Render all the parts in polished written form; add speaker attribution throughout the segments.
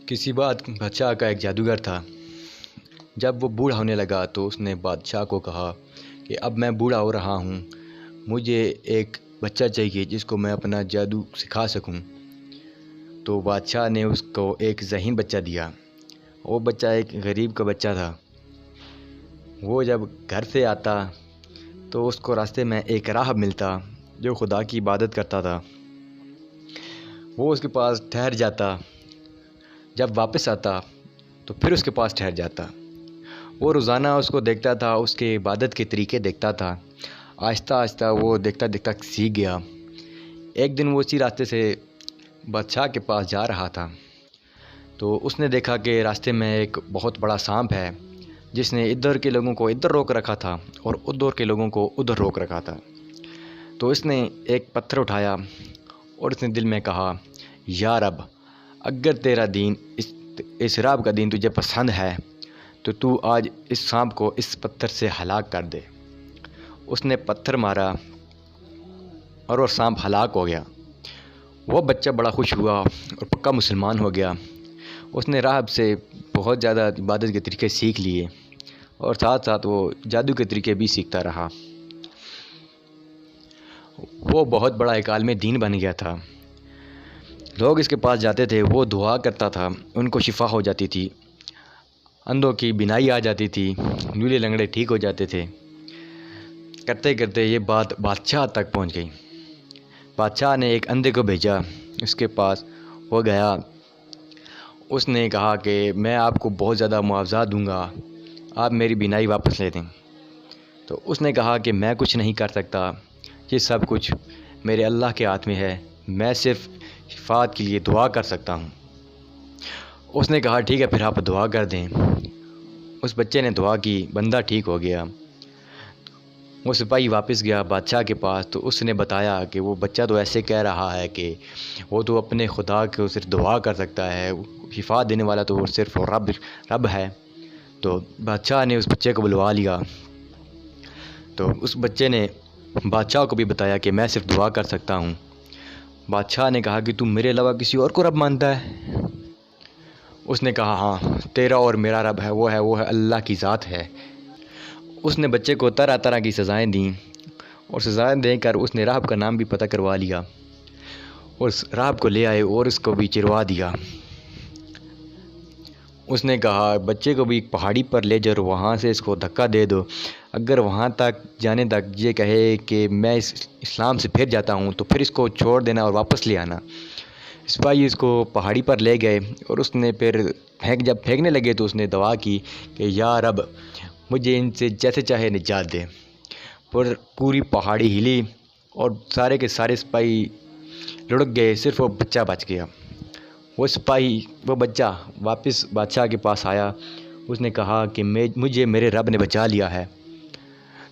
Speaker 1: کسی بادشاہ کا ایک جادوگر تھا۔ جب وہ بوڑھا ہونے لگا تو اس نے بادشاہ کو کہا کہ اب میں بوڑھا ہو رہا ہوں، مجھے ایک بچہ چاہیے جس کو میں اپنا جادو سکھا سکوں۔ تو بادشاہ نے اس کو ایک ذہین بچہ دیا۔ وہ بچہ ایک غریب کا بچہ تھا۔ وہ جب گھر سے آتا تو اس کو راستے میں ایک راہب ملتا جو خدا کی عبادت کرتا تھا۔ وہ اس کے پاس ٹھہر جاتا، جب واپس آتا تو پھر اس کے پاس ٹھہر جاتا۔ وہ روزانہ اس کو دیکھتا تھا، اس کے عبادت کے طریقے دیکھتا تھا۔ آہستہ آہستہ وہ دیکھتا دیکھتا سیکھ گیا۔ ایک دن وہ اسی راستے سے بادشاہ کے پاس جا رہا تھا تو اس نے دیکھا کہ راستے میں ایک بہت بڑا سانپ ہے جس نے ادھر کے لوگوں کو ادھر روک رکھا تھا اور ادھر کے لوگوں کو ادھر روک رکھا تھا۔ تو اس نے ایک پتھر اٹھایا اور اس نے دل میں کہا، یا رب، اگر تیرا دین اس رب کا دین تجھے پسند ہے تو آج اس سانپ کو اس پتھر سے ہلاک کر دے۔ اس نے پتھر مارا اور وہ سانپ ہلاک ہو گیا۔ وہ بچہ بڑا خوش ہوا اور پکا مسلمان ہو گیا۔ اس نے راہب سے بہت زیادہ عبادت کے طریقے سیکھ لیے اور ساتھ ساتھ وہ جادو کے طریقے بھی سیکھتا رہا۔ وہ بہت بڑا ایک عالم دین بن گیا تھا۔ لوگ اس کے پاس جاتے تھے، وہ دعا کرتا تھا، ان کو شفا ہو جاتی تھی، اندھوں کی بینائی آ جاتی تھی، لولے لنگڑے ٹھیک ہو جاتے تھے۔ کرتے کرتے یہ بات بادشاہ تک پہنچ گئی۔ بادشاہ نے ایک اندھے کو بھیجا اس کے پاس۔ وہ گیا، اس نے کہا کہ میں آپ کو بہت زیادہ معاوضہ دوں گا، آپ میری بینائی واپس لے دیں۔ تو اس نے کہا کہ میں کچھ نہیں کر سکتا، یہ سب کچھ میرے اللہ کے ہاتھ میں ہے، میں صرف شفاعت کے لیے دعا کر سکتا ہوں۔ اس نے کہا ٹھیک ہے، پھر آپ دعا کر دیں۔ اس بچے نے دعا کی، بندہ ٹھیک ہو گیا۔ وہ سپاہی واپس گیا بادشاہ کے پاس تو اس نے بتایا کہ وہ بچہ تو ایسے کہہ رہا ہے کہ وہ تو اپنے خدا کو صرف دعا کر سکتا ہے، شفا دینے والا تو وہ صرف رب ہے۔ تو بادشاہ نے اس بچے کو بلوا لیا۔ تو اس بچے نے بادشاہ کو بھی بتایا کہ میں صرف دعا کر سکتا ہوں۔ بادشاہ نے کہا کہ تم میرے علاوہ کسی اور کو رب مانتا ہے؟ اس نے کہا ہاں، تیرا اور میرا رب ہے، وہ ہے اللہ کی ذات ہے۔ اس نے بچے کو طرح طرح کی سزائیں دیں اور سزائیں دے کر اس نے راہب کا نام بھی پتہ کروا لیا اور اس راہب کو لے آئے اور اس کو بھی چروا دیا۔ اس نے کہا بچے کو بھی پہاڑی پر لے جاؤ، وہاں سے اس کو دھکا دے دو، اگر وہاں تک جانے تک یہ کہے کہ میں اس اسلام سے پھر جاتا ہوں تو پھر اس کو چھوڑ دینا اور واپس لے آنا۔ سپاہی اس کو پہاڑی پر لے گئے اور اس نے پھر جب پھینکنے لگے تو اس نے دعا کی کہ یا رب، مجھے ان سے جیسے چاہے نجات دے۔ پوری پہاڑی ہلی اور سارے کے سارے سپاہی لڑک گئے، صرف وہ بچہ بچ گیا۔ وہ بچہ واپس بادشاہ کے پاس آیا، اس نے کہا کہ مجھے میرے رب نے بچا لیا ہے۔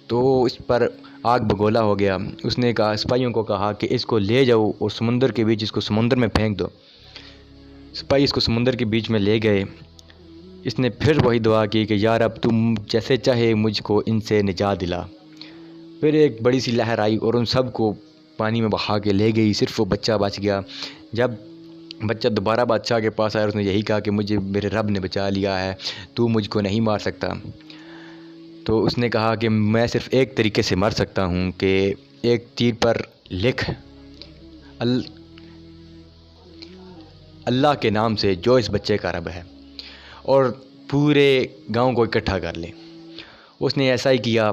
Speaker 1: تو اس پر آگ بگولا ہو گیا۔ اس نے کہا سپاہیوں کو کہا کہ اس کو لے جاؤ اور سمندر کے بیچ اس کو سمندر میں پھینک دو۔ سپاہی اس کو سمندر کے بیچ میں لے گئے۔ اس نے پھر وہی دعا کی کہ یا رب، تم جیسے چاہے مجھ کو ان سے نجات دلا۔ پھر ایک بڑی سی لہر آئی اور ان سب کو پانی میں بہا کے لے گئی، صرف وہ بچہ بچ گیا۔ جب بچہ دوبارہ بادشاہ کے پاس آیا، اس نے یہی کہا کہ مجھے میرے رب نے بچا لیا ہے، تو مجھ کو نہیں مار سکتا۔ تو اس نے کہا کہ میں صرف ایک طریقے سے مر سکتا ہوں کہ ایک تیر پر لکھ اللہ کے نام سے جو اس بچے کا رب ہے اور پورے گاؤں کو اکٹھا کر لے۔ اس نے ایسا ہی کیا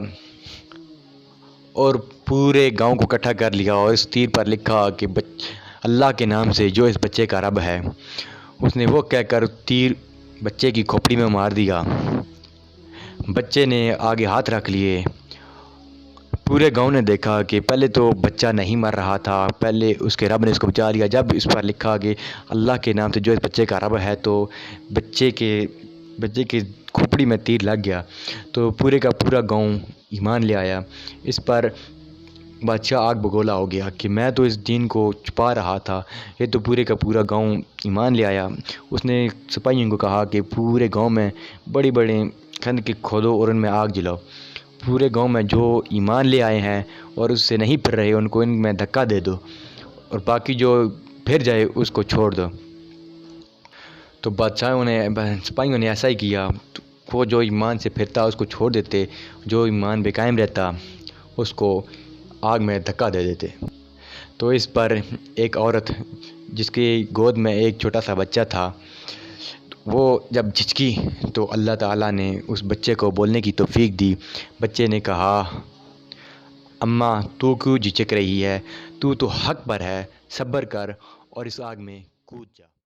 Speaker 1: اور پورے گاؤں کو اکٹھا کر لیا اور اس تیر پر لکھا کہ اللہ کے نام سے جو اس بچے کا رب ہے۔ اس نے وہ کہہ کر تیر بچے کی کھوپڑی میں مار دیا۔ بچے نے آگے ہاتھ رکھ لیے۔ پورے گاؤں نے دیکھا کہ پہلے تو بچہ نہیں مر رہا تھا، پہلے اس کے رب نے اس کو بچا لیا۔ جب اس پر لکھا کہ اللہ کے نام سے جو اس بچے کا رب ہے تو بچے کے کھوپڑی میں تیر لگ گیا۔ تو پورے کا پورا گاؤں ایمان لے آیا۔ اس پر بادشاہ آگ بگولا ہو گیا کہ میں تو اس دین کو چھپا رہا تھا، یہ تو پورے کا پورا گاؤں ایمان لے آیا۔ اس نے سپاہیوں کو کہا کہ پورے گاؤں میں بڑی بڑی خندق کھودو اور ان میں آگ جلاؤ۔ پورے گاؤں میں جو ایمان لے آئے ہیں اور اس سے نہیں پھر رہے ان کو ان میں دھکا دے دو اور باقی جو پھر جائے اس کو چھوڑ دو۔ تو سپاہیوں نے ایسا ہی کیا، وہ جو ایمان سے پھرتا اس کو چھوڑ دیتے، جو ایمان بے قائم رہتا اس کو آگ میں دھکا دے دیتے۔ تو اس پر ایک عورت جس کی گود میں ایک چھوٹا سا بچہ تھا، وہ جب جھچکی تو اللہ تعالیٰ نے اس بچے کو بولنے کی توفیق دی۔ بچے نے کہا، اماں تو کیوں جھچک رہی ہے؟ تو حق پر ہے، صبر کر اور اس آگ میں کود جا۔